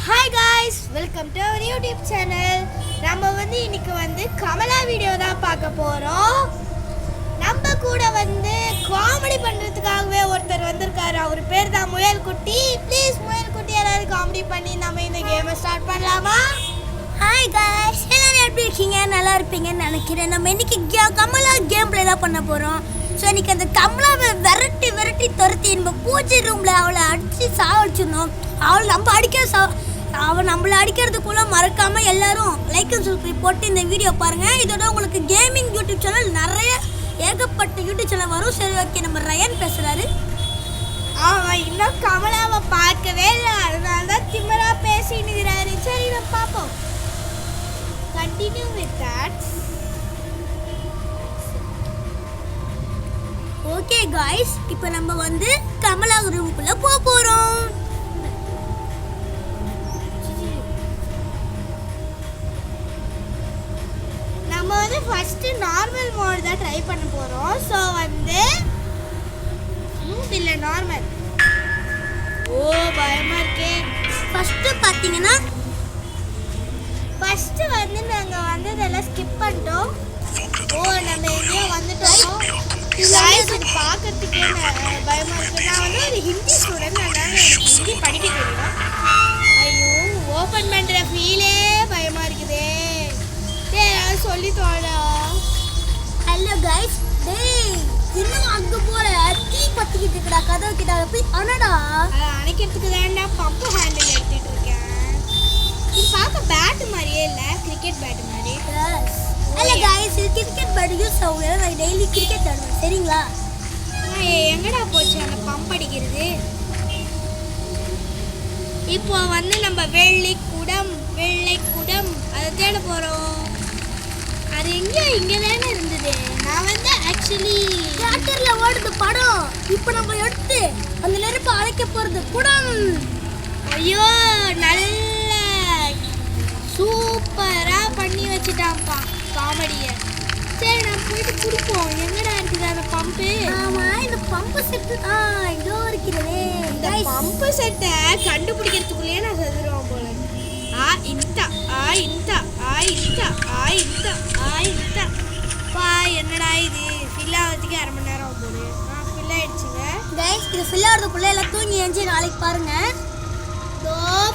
Hi guys, welcome to our YouTube channel. நம்ம இன்னைக்கு Kamala video தான் பார்க்க போகிறோம். நம்ம கூட காமெடி பண்ணுறதுக்காகவே ஒருத்தர் வந்திருக்காரு. அவர் பேர் தான் முயல் குட்டி. ப்ளீஸ் முயல் குட்டி எல்லாரும் காமெடி பண்ணி நம்ம இந்த கேமை ஸ்டார்ட் பண்ணலாமா? ஹாய் காய்ஸ், எல்லாரும் எப்படி இருக்கீங்க? நல்லா இருப்பீங்கன்னு நினைக்கிறேன். நம்ம இன்னைக்கு கமலா கேம் பிளே தான் பண்ண போகிறோம். ஸோ இன்னைக்கு அந்த கமலாவை விரட்டி துரத்தி நம்ம பூஜை ரூமில் அவளை அடித்து சாவடிச்சிடணும். அவள் நம்மளை அடிக்கிறதுக்குள்ளே மறக்காமல் எல்லாரும் லைக் அண்ட் சப்ஸ்கிரைப் போட்டு இந்த வீடியோ பாருங்கள். இதோட உங்களுக்கு கேமிங் யூடியூப் சேனல் நிறைய ஏகப்பட்ட யூடியூப் சேனல் வரும். சரி, ஓகே, நம்ம ரயன் பேசுகிறாரு. அவன் இன்னும் கமலாவை பார்க்கவே இல்லை, அதனால தான் திமிரா பேசினுக்கிறாரு. சரி, நம்ம பார்ப்போம். Continue with that. Okay guys, இப்போ நம்ம கமலா ரூமுக்குள்ளே போகிறோம். நம்ம ஃபர்ஸ்ட் நார்மல் மோட் தான் ட்ரை பண்ண போறோம். ஸோ இல்ல நார்மல். ஓ, பயமா இருக்கே. ஃபர்ஸ்ட் பார்த்தீங்கன்னா ஃபர்ஸ்ட் நாங்க வந்ததெல்லாம் ஸ்கிப் பண்ணிட்டோம். ஓ, நம்ம எங்கேயோ வந்துட்டோம். இது பார்க்கறதுக்கே பயமா இருக்கு. நான் ஒரு ஹிந்தி ஸ்டூடெண்ட், அதனால எனக்கு ஹிந்தி படிக்க தெரியும். ஐயோ, ஓப்பன் பண்ற ஃபீலே பயமா இருக்குதே. ஏதாவது சொல்லி தோடா. ஹலோ கைஸ், டேய் இன்னும் அங்க போற தீ பத்திக்கிட்டு இருக்கடா, கதவு கிட்ட போய் அனடா. அணைக்கிறதுக்கு தான்டா பம்பு ஹேண்டில் எடுத்துட்டு இருக்கேன். இது பார்க்க பேட் மாதிரியே இல்ல, கிரிக்கெட் பேட் மாதிரி. ஹலோ கைஸ், இது கிரிக்கெட் பேட் யூஸ் ஆகுது. நான் டெய்லி கிரிக்கெட் ஆடுவேன், சரிங்களா? எங்கடா போச்சு அந்த பம்ப் அடிக்கிறது? இப்போ நம்ம வெள்ளை குடம் அதை தேட போறோம். அது இங்க தானே இருந்தது. நான் ஆக்சுவலி தியேட்டர்ல ஓடுது படம். இப்போ நம்ம எடுத்து அந்த நெருப்பு அழைக்க போறது குடம். ஐயோ, நல்ல சூப்பரா பண்ணி வச்சுட்டான்ப்பா காமெடிய. சரி, நம்ம போயிட்டு குடிப்போம். எங்கடா இருக்குது அந்த பம்பு? ஆமா, இந்த பம்பு செட்டு இதோ இருக்கிறதே. இந்த பம்பு செட்டை கண்டுபிடிக்கிறதுக்குள்ளேயே நான் செதுருவேன் போல. என்னடா இது? ஃபில் ஆகிறதுக்கு 1/2 மணி நேரம் போகுது. ஃபில் ஆயிடுச்சுங்க கைஸ். இது ஃபில் ஆகிறதுக்குள்ள எல்லாம் தூங்கி எழுந்து நாளைக்கு பாருங்க.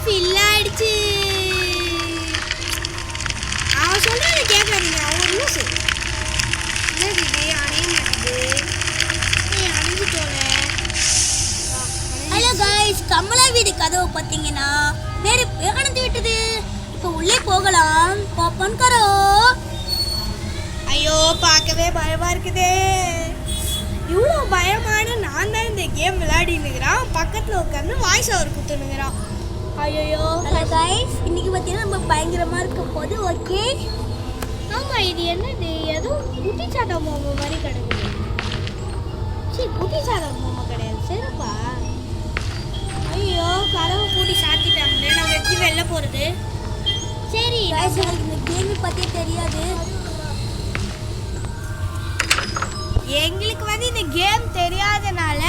ஃபில் ஆயிடுச்சு. அவன் சொல்றது கேட்காதீங்க, அவன் லூசு. என்னது இது? அணைய மாட்டேது. அணைஞ்சிட்டோல. ஹலோ கைஸ், கமலா வீடு கதவு பார்த்தீங்கன்னா நெருப்பு அணைந்து விட்டது. இப்போ உள்ளே போகலாம். ஓப்பன் கரோ. ஐயோ, பார்க்கவே பயமா இருக்குதே. இவ்வளோ பயமான நான் தான் இந்த கேம் விளையாடினுங்கிறான். பக்கத்தில் உட்காந்து வாய்ஸ் ஓவர் குத்துனுங்கிறான். ஐயோ. ஹலோ கைஸ், இன்னைக்கு பார்த்தீங்கன்னா நம்ம பயங்கரமாக இருக்க போது. ஓகே. ஆமாம், இது என்னது? ஏதோ குட்டிச்சாட்டா மோமோ மாதிரி கிடக்குது. சரி, குட்டிச்சாட்டா மோமோ கிடையாது, சரிப்பா. ஐயோ, கதவை பூட்டி சாத்திட்டாங்களே. நான் வச்சு வெளில போகிறது. சரி கைஸ், எனக்கு இந்த கேம் பற்றியே தெரியாது. எங்களுக்கு இந்த கேம் தெரியாதனால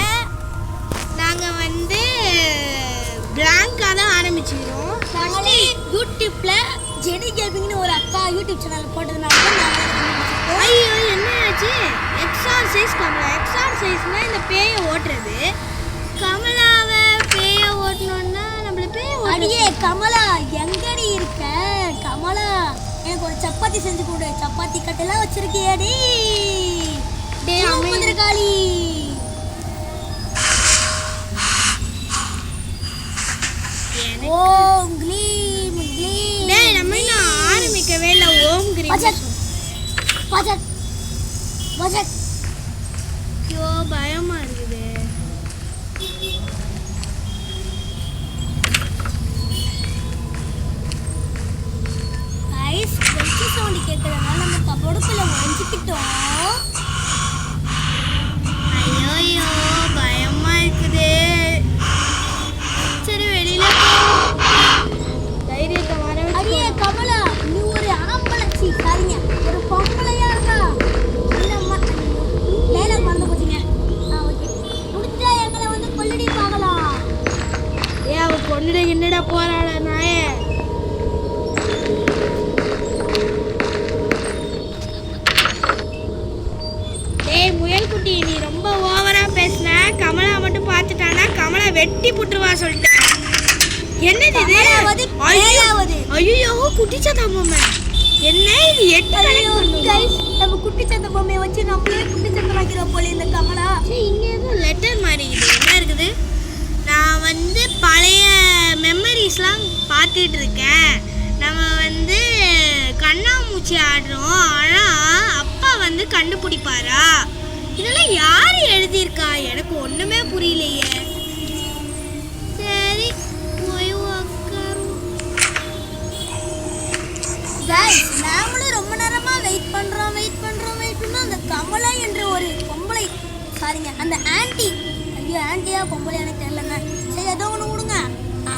நாங்கள் பிளாங்காக தான் ஆரம்பிச்சுக்கிறோம். நாங்களே யூடியூப்பில் ஜெனி கேமிங்னு ஒரு அக்கா யூடியூப் சேனல் போட்டதுனால நாங்கள். ஐயோ, என்ன ஆச்சு? எக்ஸார்சைஸ் கமலா. எக்ஸார்சைஸ்னா இந்த பேயை ஓட்டுறது. கமலாவை பேயை ஓட்டணுன்னா நம்மள பேயை அடியே கமலா, எங்கடி இருக்க? கமலா, எனக்கு ஒரு சப்பாத்தி செஞ்சு கொடு. சப்பாத்தி கட்டெல்லாம் வச்சிருக்கியாடி? காளி. ஓம் க்ளீம் க்ளீம். டேய், நம்ம இன்னும் ஆரம்பிக்கவே இல்லை. ஓம் க்ளீம். பஜட். ஐயோ, பயமா இருக்குது. கைஸ், வெச்சு சவுண்ட் கேட்கறதுனால நம்ம கபோர்டுக்குள்ள ஒளிஞ்சிக்கிட்டோம். ஐயோ, பயமா இருக்குது. சரி, வெளியில தைரியத்தை வர. அடியே கமலா, நீ ஒரு ஆம்பளச்சி. சரிங்க, ஒரு பொம்பளையா இருக்கா? லேலா மறந்து போச்சுங்க. ஓகே, முடிஞ்சா எங்களை கொல்லடி பார்க்கலாம். கமலா வெட்டி புட்டுருவா சொல்லிட்டேன். என்னது இது? ஏழாவது. ஐயோ குட்டிச்சாத்தா பொம்மை. என்ன இது 8 கைஸ், நம்ம குட்டிச்சந்த பொம்மையை வச்சு நம்மளே குட்டிச்சந்தம் ஆக்கிறோம் போல இந்த கமலா. இங்க ஏதோ லெட்டர் மாதிரி இருக்குது. என்ன இருக்குது? நான் வந்து பழைய மெமரிஸ்லாம் பார்த்துட்டு இருக்கேன். நம்ம வந்து கண்ணாமூச்சி ஆடுறோம். ஆனால் அப்பா வந்து கண்டுபிடிப்பாரா? இதெல்லாம் யார் எழுதியிருக்கா? எனக்கு ஒன்றுமே புரியலையே. சரி போய் உட்காரும். கைஸ், நாமளும் ரொம்ப நேரமா வெயிட் பண்றோம். அந்த கமலா என்ற ஒரு பொம்பளை, சாரிங்க, அந்த ஆன்ட்டி, ஐயோ ஆன்ட்டியா பொம்பளையானே தெரியலங்க. சரி ஏதோ ஒன்று விடுங்க.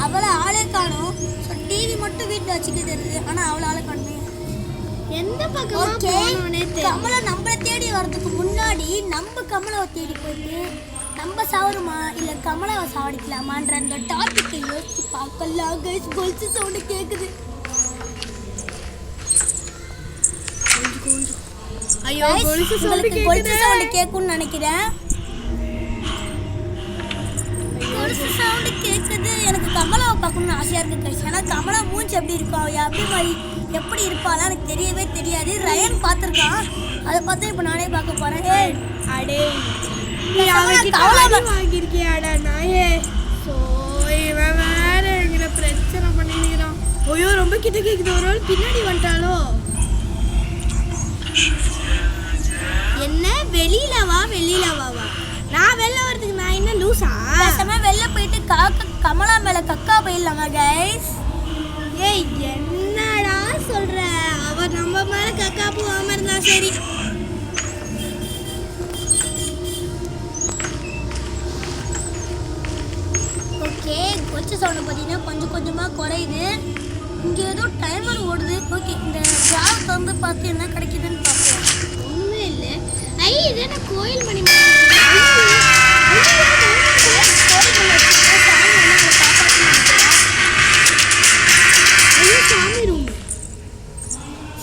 அவளை ஆளே காணும். ஸோ டிவி மட்டும் வீட்டில் வச்சுட்டு தெரியுது, ஆனால் அவளை ஆளே காணுமே. எந்த பக்கம் ஓகே, கமலா நம்மளை தேடி வர்றதுக்கு முன்னாடி நம்ம கமலாவை தேடி போயிட்டு நம்ம சாவருமா இல்லை கமலாவை சாவடிக்கலாமான்ற அந்த டாபிக்கை யோசிச்சு பார்க்கலாம். கைஸ், கொலுசு சவுண்டு கேட்குது. ஐயோ கொலுசு சவுண்டு கேட்கும்னு நினைக்கிறேன். கொலுசு சவுண்டு கேட்குது. எனக்கு கமலாவை பார்க்கணும்னு ஆசையாக இருக்குது கைஸ். ஏன்னா கமலா மூஞ்சி எப்படி இருக்கும், எப்படி இருப்பாலாம் எனக்கு தெரியவே தெரியாது. ரயன் பார்த்துருக்கான், அதை பார்த்து இப்போ நானே பார்க்க போகிறேன். அடே வாங்கியிருக்கியாடா நாயே. ஸோ இவன் வேற எங்களை பிரச்சனை பண்ணிக்கிறான். ஐயோ ரொம்ப கிட்ட கேட்குது. ஒரு நாள் பின்னாடி வந்துட்டாலோ. என்ன வெளியில வா நான் வெளில வரதுக்கு நான் என்ன லூசா? வெளில போயிட்டு கமலா மேல கக்கா போயிடலாமா கைஸ்? ஏய் என்னடா சொல்ற? அவ நம்ம மேல கக்கா போகாம இருந்தா சரி. ஓகே, கொச்சு சவுண்ட் பார்த்தீங்கன்னா கொஞ்சம் கொஞ்சமாக குறையுது. இங்கே ஏதோ டைமர் ஓடுது. ஓகே, இந்த ஜாவுக்கு வந்து பார்த்து என்ன கிடைக்குதுன்னு பார்ப்போம். ஒன்றும் இல்லை. இது என்ன கோயில் மணி?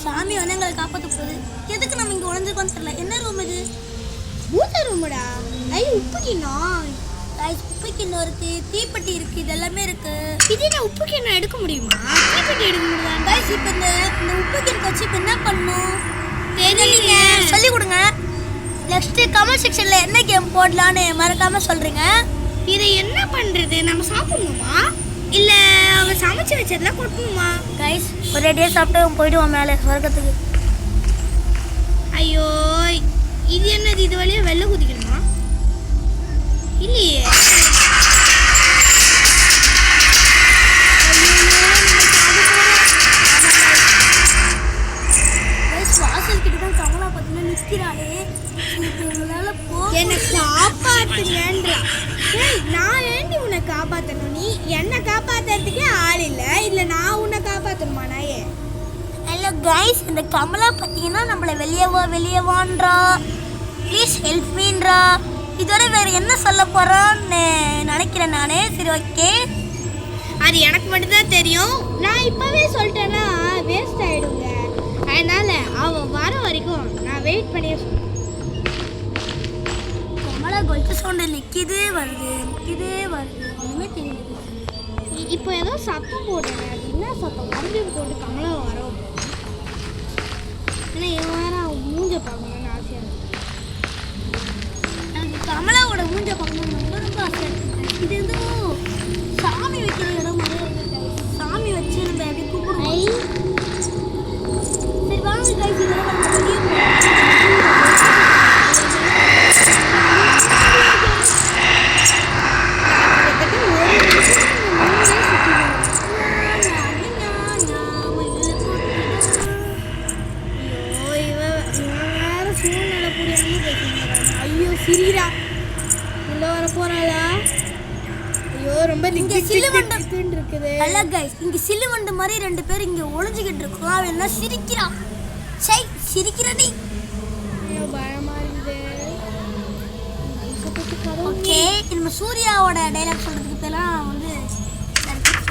சாமி வந்து எங்களை காப்பாற்ற போகுது. எதுக்கு நம்ம இங்கே உடஞ்சிருக்கோன்னு தெரியல. என்ன ரூம் இது? பூத்த ரூமுடா. உப்பு கிண்ணம். உப்பு கிண்ணம் இருக்கு, தீப்பெட்டி இருக்கு, இதெல்லாமே இருக்கு. இது நான் உப்பு கிண்ணம் எடுக்க முடியுமா? தீப்பெட்டி எடுக்க முடியுமா? கைஸ், இப்போ இந்த உப்பு கிண்ணம் வச்சு இப்போ என்ன பண்ணணும் தெரியல, சொல்லி கொடுங்க. நெக்ஸ்ட் கமெண்ட் செக்ஷன்ல என்ன கேம் போடலான்னு மறக்காம சொல்றீங்க. இதை என்ன பண்றது? நம்ம சாப்பிடணுமா இல்ல அவ சமைச்சு வச்சதெல்லாம் கொட்டணுமா? கைஸ், ஒரே டே சாப்பிட்டு போயிடுவோம் மேலே சொர்க்கத்துக்கு. ஐயோ இது என்னது? இது வழியா வெளில குதிக்கணுமா? இல்லையே. வாசல் கிட்ட தான் கமலா பார்த்தீங்கன்னா நிற்கிறாளே. என்னை காப்பாத்துங்கன்றா. நான் ஏண்டி உன்னை காப்பாற்றணும்? நீ என்னை காப்பாத்துறதுக்கே ஆள் இல்லை நான் உன்னை காப்பாற்றணுமா? நாயே. ஹலோ கைஸ், இந்த கமலா பார்த்தீங்கன்னா நம்மளை வெளியே வான்றா, ப்ளீஸ் ஹெல்ப் மீன்றா. இதோட வேற என்ன சொல்ல போறான்னு நினைக்கிறேன் நானே. சரி ஓகே, அது எனக்கு மட்டும்தான் தெரியும். நான் இப்பவே சொல்லிட்டேன்னா வேஸ்ட் ஆயிடுங்க. அதனால அவ வர வரைக்கும் நான் வெயிட் பண்ணியே சொல்றேன். கமலா கொலுசு சவுண்டு நிற்கிது வருது ஒன்றுமே தெரியுது. இப்போ ஏதோ சத்தம் போடுறேன். அது என்ன சத்தம்? மறுபடியும் போட்டு கமலா வரோம். ஏன்னா இவன் வேற அவன் மூஞ்ச பார்க்கணும்னு ஆசையாக இருக்கு. எனக்கு கமலாவோட மூஞ்ச பார்க்கணும்னு ரொம்ப ஆசையாக இருக்கு. இது எதுவும் சாமி வைக்கிற இடம் மாதிரி இருக்கு. சாமி வச்சு நம்ம எப்படி கூப்பிடுவோம். சரி வாங்க கைஸ், இதெல்லாம் நம்ம வெளியே சிரிடா உள்ள வர போறாளா? ஐயோ ரொம்ப இங்க சிலுவண்டு இருக்குது. அல்ல கைஸ், இங்க சிலுவண்டு மாதிரி ரெண்டு பேர் இங்க ஒளிஞ்சிக்கிட்டு இருக்கோம். அவன் என்ன சிரிக்கிறான்? சை சிரிக்கிறடி. ஐயோ பயமா இருக்குது. ஓகே, நம்ம சூர்யாவோட டைலாக் சொல்றதுக்கு இப்பெல்லாம் வந்து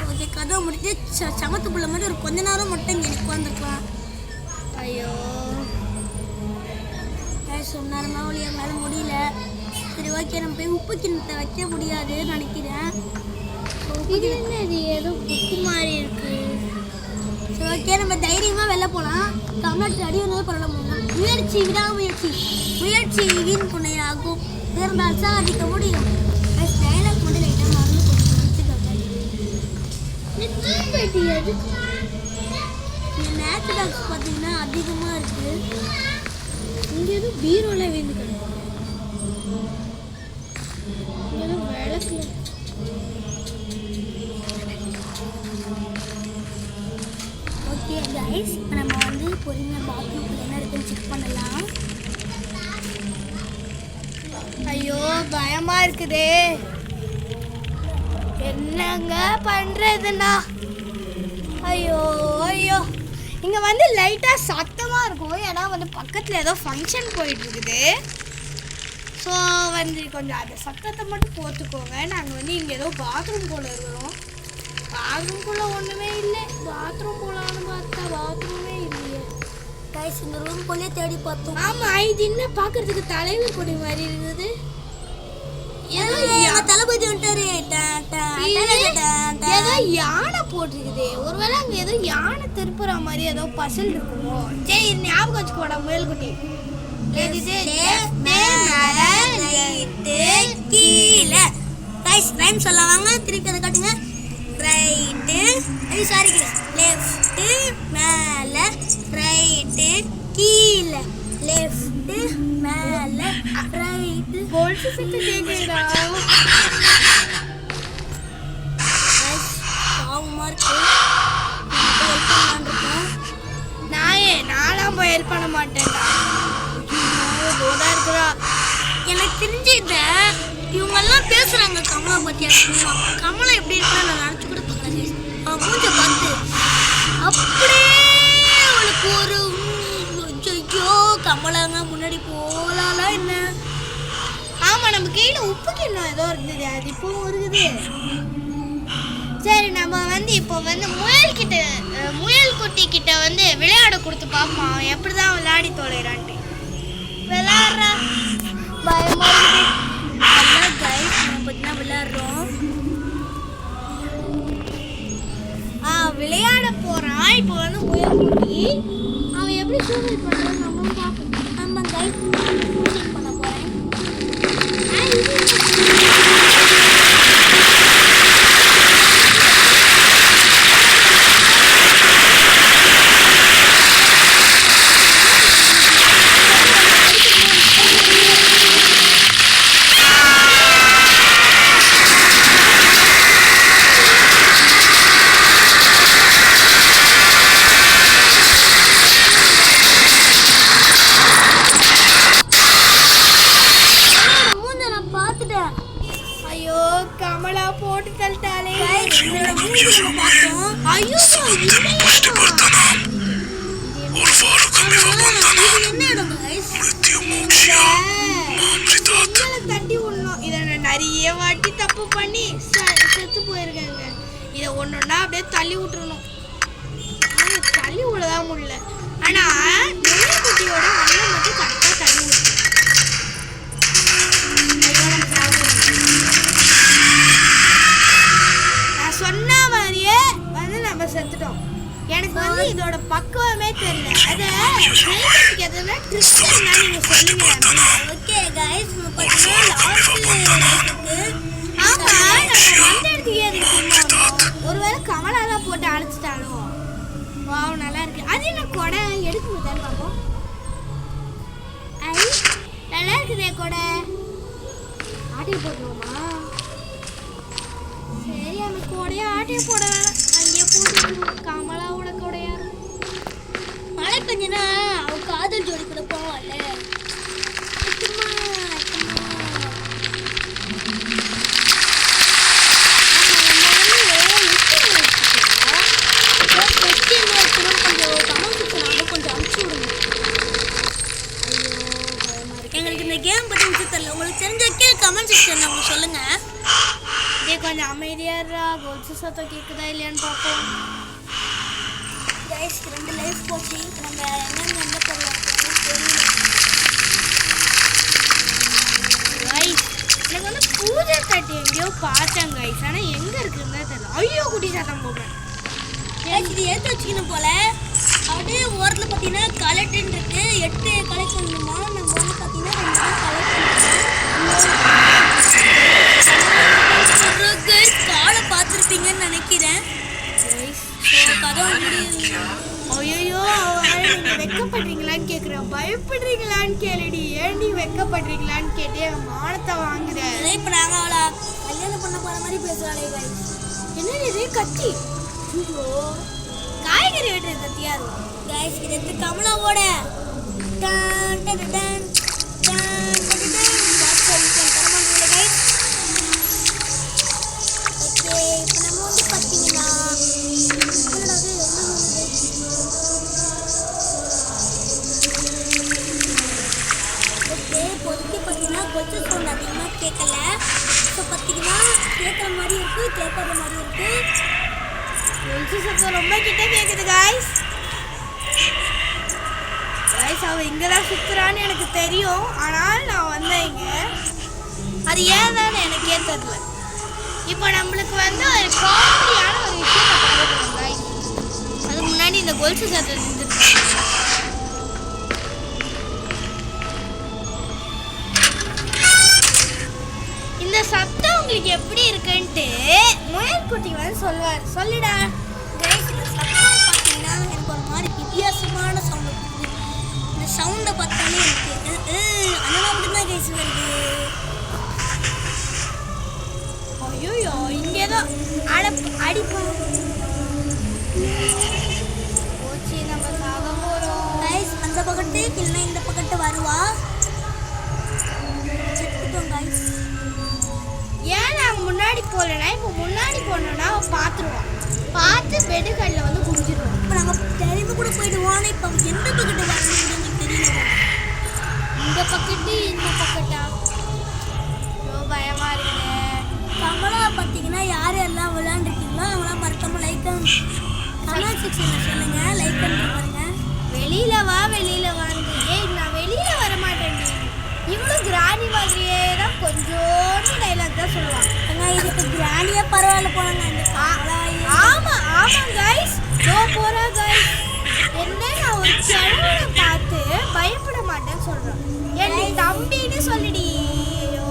ஓகே, கதை முடிஞ்சு சமத்து புள்ள மாதிரி ஒரு கொஞ்ச நேரம் மட்டும் இங்கே உட்காந்துருக்கலாம். ஐயோ கைஸ், ரொம்ப நேரமாக வழியாக மேலே முடியல. சரி ஓகே நம்ம போய் உப்பு கிண்ணத்தை வைக்க முடியாதுன்னு நினைக்கிறேன். இது என்னது ஏதோ புக்கு மாதிரி இருக்கு. சரி ஓகே நம்ம தைரியமாக வெளில போகலாம். தமிழ்நாட்டு அடி வந்தாலும் பரவாயில்ல. முயற்சி விடாமுயற்சி முயற்சி வீண் புண்ணையாகும். இருந்தால் சாதிக்க முடியும். டைலாக் மட்டும் லைட்டாக மறந்து பெட்டி இந்த மேட்ச் பாக்ஸ் பார்த்தீங்கன்னா அதிகமாக இருக்குது. இங்கே எதுவும் பீரோல வீந்து கிடக்கு. இங்கே எதுவும் விளக்குல. ஓகே கைஸ் இப்போ நம்ம வந்து பொறுமையாக பாத்ரூம்ல என்ன இருக்குன்னு செக் பண்ணலாம். ஐயோ பயமா இருக்குதே. என்னங்க பண்றதுன்னா ஐயோ ஐயோ. இங்கே வந்து லைட்டாக சத்தமாக இருக்கும். ஏன்னா வந்து பக்கத்தில் ஏதோ ஃபங்க்ஷன் போயிட்டுருக்குது. ஸோ வந்து கொஞ்சம் அந்த சத்தத்தை மட்டும் போட்டுக்கோங்க. நாங்கள் வந்து இங்கே ஏதோ பாத்ரூம் போல் இருக்கிறோம். பாத்ரூம் போல் ஒன்றுமே இல்லை. பாத்ரூம் போலான்னு பார்த்தா பாத்ரூமே இல்லையே. கைஸ் இந்த ரூம் போலே தேடி பார்த்தோம். ஆமாம் இது என்ன பார்க்குறதுக்கு தலைவர் கொடி மாதிரி இருக்குது. தளபதி வந்துட்டாரு. ஏதோ யானை போட்டிருக்குது. ஒருவேளை அங்கே ஏதோ யானை திருப்புற மாதிரி ஏதோ பசல் இருக்குமோ. சரி ஞாபகம் வச்சுக்கோடா முயல்குட்டி. கீழே கைஸ் ரைம் சொல்ல வாங்க. திருப்பி அதை காட்டுங்க. ரைட்டு சாரி லெஃப்ட்டு மேலே ரைட்டு கீழே லெஃப்ட்டு மேலே ரைட்டு கோல்டு செட்டு கேட்குறா. பாவமாக இருக்கு. ஹெல்ப் பண்ணலான் நான்லாம் போய் ஹெல்ப் பண்ண மாட்டேன்டா. போதா இருக்கிறா. எனக்கு தெரிஞ்ச இவங்கெல்லாம் பேசுகிறாங்க கமலா பற்றி. கமலா எப்படி இருக்குன்னு நான் நினச்சி கூட பார்க்குறேன். அவன் மூஞ்ச பார்த்து அப்படியே அவளுக்கு ஒரு ஐயோ கமலாங்க முன்னாடி போகலாம் என்ன. ஆமாம் நம்ம கீழே உப்பு கிண்ணம் ஏதோ இருந்தது. அது இப்போ இருக்குது. சரி நம்ம வந்து இப்போ வந்து முயல் குட்டி கிட்ட வந்து விளையாட கொடுத்து பார்ப்போம். அவன் எப்படி தான் விளையாடி தொலைறான்ட்டு. விளையாடுறா பயமா கைஸ் நம்ம பார்த்தீங்கன்னா விளையாடுறோம். விளையாட போகிறான். இப்போ வந்து முயல் குட்டி அவன் எப்படி சூழ்நிலை பண்ணுறான்னு நம்மளும் பார்ப்போம். நம்ம கைஸ் பண்ண போகிறேன். ஐயோ கமலா போட்டு தள்ளிட்டாலே. ஐயோ தட்டி விடணும். இதை நான் நிறைய வாட்டி தப்பு பண்ணி செத்து போயிருக்கேங்க. இதை ஒன்னொன்னா அப்படியே தள்ளி விட்டுறணும். தள்ளி விடதான் முடியல. ஆனால் குட்டியோட அண்ணன் மட்டும் கரெக்டாக தள்ளி விட்டுரும். நான் சொன்ன மாதிரியே வந்து நம்ம செத்துட்டோம். எனக்கு வந்து இதோட பக்குவமே தெரியல. அதை எதுனா ட்ரிக்ஸ் நீங்க சொல்லுங்க. ஓகே गाइस நம்ம பார்த்தீங்கன்னா ஆமா நம்ம வந்த இடத்துக்கு எதுக்கு ஒருவேளை கமலா தான் போட்டு அழைச்சிட்டாலும். வாவ் நல்லா இருக்கு. அது என்ன கொடை எடுக்க முடியாது பாப்போம். ஐ நல்லா இருக்குதே கொடை. ஆட்டியை போட்டுருவோமா? சரி அந்த கொடையை ஆட்டியை போட வேணாம். அங்கேயே போட்டு கமலாவோட கொடையா மழை பெஞ்சுன்னா அவன் காதல் ஜோடி கூட போவான்ல. எங்களுக்கு இந்த கேம் பற்றி விஷயம் தெரியல. உங்களுக்கு தெரிஞ்ச கமெண்ட் செக்ஷன்ல அவங்க சொல்லுங்க. இதே கொஞ்சம் அமைதியா கோல்ஸ் சத்தம் கேட்குதா இல்லையான்னு பார்ப்போம். கைஸ் 2 லைஃப் போச்சு. நம்ம என்னென்ன என்ன பண்ணலாம் தெரியல. ரைட் தட்டு எங்கேயோ பார்த்தேன் கைஸ். ஆனால் எங்கே இருக்குன்னு தெரியல. ஐயோ குட்டி சாத்தம் போகிறேன். இது எடுத்து வச்சுக்கணும் போல. அப்படியே ஓரத்தில் பார்த்தீங்கன்னா கலெக்டன் இருக்கு. 8 கலெக்ட் பண்ணணுமா? நம்ம வந்து பார்த்தீங்கன்னா 2 கலெக்ட் காலை பார்த்துருப்பீங்கன்னு நினைக்கிறேன். ஐயோ வெக்கப்படுறீங்களான்னு கேட்குறேன். பயப்படுறீங்களான்னு கேளுடி. ஏன்டி வெக்கப்படுறீங்களான்னு கேட்டு என் மானத்தை வாங்குறேன். இப்போ நாங்கள் அவளை கல்யாணம் பண்ண போகிற மாதிரி பேசுகிறாளே கைஸ். என்ன இது கத்தி? ஐயோ காய்கறி வெட்டுறது கத்தியா இருக்கும் கைஸ். இது எடுத்து கமலாவோட கொஞ்சம் சவுண்ட் அதிகமாக கேட்கல. ஸோ பார்த்தீங்கன்னா கேட்குற மாதிரி இருக்குது, கேட்காத மாதிரி இருக்குது. கொஞ்சம் சத்தம் ரொம்ப கிட்ட கேட்குது காய்ஸ். காய்ஸ் அவள் இங்கே தான் சுற்றுறான்னு எனக்கு தெரியும். ஆனால் நான் வந்தேன் இங்கே. அது ஏன் தானே எனக்கே தெரியல. இப்போ நம்மளுக்கு வந்து ஒரு காமெடியான ஒரு விஷயத்தை பார்க்கணும் காய்ஸ். அதுக்கு முன்னாடி இந்த கொலுசு சத்தம் இருந்துருக்கு. இந்த சத்தம் உங்களுக்கு எப்படி இருக்குன்ட்டு முயல் குட்டி வந்து சொல்லுவார். சொல்லிடா கைஸ். இந்த சத்தம் பார்த்தீங்கன்னா எனக்கு ஒரு மாதிரி வித்தியாசமான சவுண்ட் இருக்குது. இந்த சவுண்டை பார்த்தாலே எனக்கு அதெல்லாம் மட்டும்தான் கைஸ் வருது. ஐயோ இங்கே தான் அடிப்போம். போச்சு நம்ம சாக போகிறோம் கைஸ். அந்த பக்கத்து இல்லை இந்த பக்கத்து வருவா. செத்துட்டோம் கைஸ். ஏன் நாங்கள் முன்னாடி போகலன்னா இப்போ முன்னாடி போனோன்னா அவன் பார்த்துருவான். பார்த்து பெடுக்கல்ல வந்து குடிச்சிருவான். இப்போ நாங்கள் தெரிந்து கூட போயிடுவோம். இப்போ எந்த பக்கத்து வரணும்னு எனக்கு தெரியல. இந்த பக்கத்து இந்த பக்கத்தா? ரொம்ப பயமாக இருக்கு. கமலா பார்த்தீங்கன்னா யார் எல்லாம் விளையாண்டுருக்கீங்களோ அவங்களாம் மறக்காம லைக் கமெண்ட் செக்ஷனில் சொல்லுங்கள். லைக் பண்ணி பாருங்க. வெளியில் வா வெளியில் வாங்க. ஏய் நான் வெளியில் வர மாட்டேன். இவனும் கிராணி மாதிரியே தான் கொஞ்சோண்டு டைலாக் தான் சொல்லுவான். இதுக்கு கிராண்டியா பரவாயில்ல போனாங்க. ஆமாம் கைஸ். போகிறா கைஸ். என்ன நான் ஒரு கிழவனை பார்த்து பயப்பட மாட்டேன்னு சொல்கிறேன். என் தம்பின்னு சொல்லிடி. ஐயோ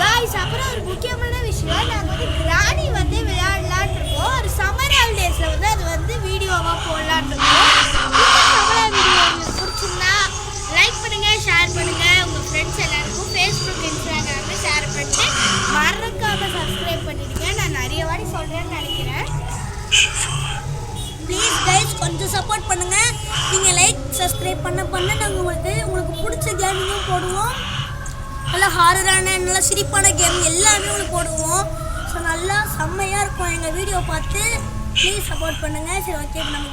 கைஸ். அப்புறம் ஒரு முக்கியமான விஷயம், நாங்கள் வந்து கிராணி வந்து விளையாடலான் இருக்கோம். ஒரு சம்மர் ஹாலிடேஸில் வந்து அது வந்து வீடியோவாக போடலான் இருக்கோம். சம்மர் வீடியோ உங்களுக்கு பிடிச்சிருந்தா லைக் பண்ணுங்கள், ஷேர் பண்ணுங்கள். உங்கள் ஃப்ரெண்ட்ஸ் எல்லாருக்கும் ஃபேஸ்புக் இன்ஸ்டாகிராமில் ஷேர் பண்ணிட்டு மறக்காமல் சப்ஸ்கிரைப் பண்ணிடுங்க. நான் நிறைய வாட்டி சொல்கிறேன்னு நினைக்கிறேன். ப்ளீஸ் கைஸ் கொஞ்சம் சப்போர்ட் பண்ணுங்கள். நீங்கள் லைக் சப்ஸ்கிரைப் பண்ண நாங்கள் உங்களுக்கு பிடிச்ச கேமிங்கும் போடுவோம். நல்லா ஹாரரான நல்லா சிரிப்பான கேம் எல்லாமே உங்களுக்கு போடுவோம். ஸோ நல்லா செம்மையாக இருக்கும். எங்கள் வீடியோ பார்த்து ப்ளீஸ் சப்போர்ட் பண்ணுங்கள். சரி ஓகே. இப்போ நம்ம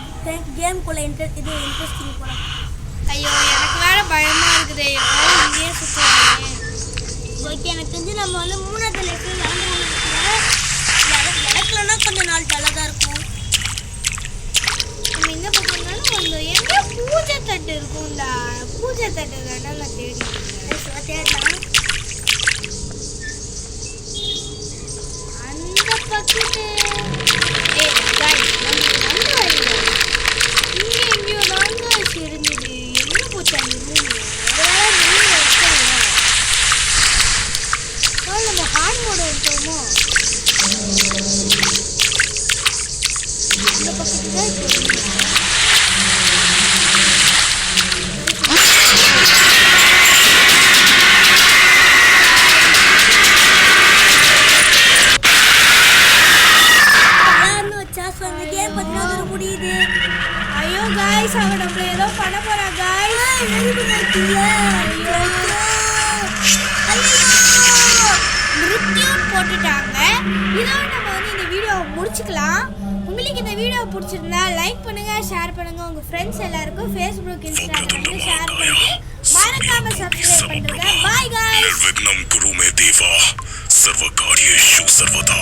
கேம்குள்ளே இன்ட்ரெஸ்டிங் போகலாம். ஐயோ எனக்கு வேற பயமா இருக்குது. இங்கேயே சுற்றுவாங்க. ஓகே. எனக்கு தெரிஞ்சு நம்ம வந்து 3வது லெவலில் இடத்துலன்னா கொஞ்சம் நாள் நல்லா தான் இருக்கும். நம்ம இந்த பக்கம் இருந்தாலும் வந்து எங்கே பூஜை தட்டு இருக்கும்டா. பூஜை தட்டு தானே நான் தேடிட்டேன். அந்த பக்கத்து இங்கே எங்கேயோ நாங்கள் இருந்தது. எங்கே போச்சு அந்த ரூம்? நம்ம ஹார்ட் மோட விட்டோமோ? இந்த பக்கத்து தான் முடியுது. ஐயோ गाइस அவ நம்மள ஏதோ பண்ண போறா गाइस. மிருத்யு போட்டுட்டாங்க. இதோட நம்ம வந்து இந்த வீடியோவை முடிச்சுக்கலாம். உங்களுக்கு இந்த வீடியோ பிடிச்சிருந்தா லைக் பண்ணுங்க, ஷேர் பண்ணுங்க. உங்க ஃப்ரெண்ட்ஸ் எல்லாருக்கும் ஃபேஸ்புக் இன்ஸ்டாகிராம்ல ஷேர் பண்ணிட்டு மறக்காம சப்ஸ்கிரைப் பண்ணுங்க. By guys. विघ्नं कुरु मे देवा सर्वकार्येषु सर्वदा.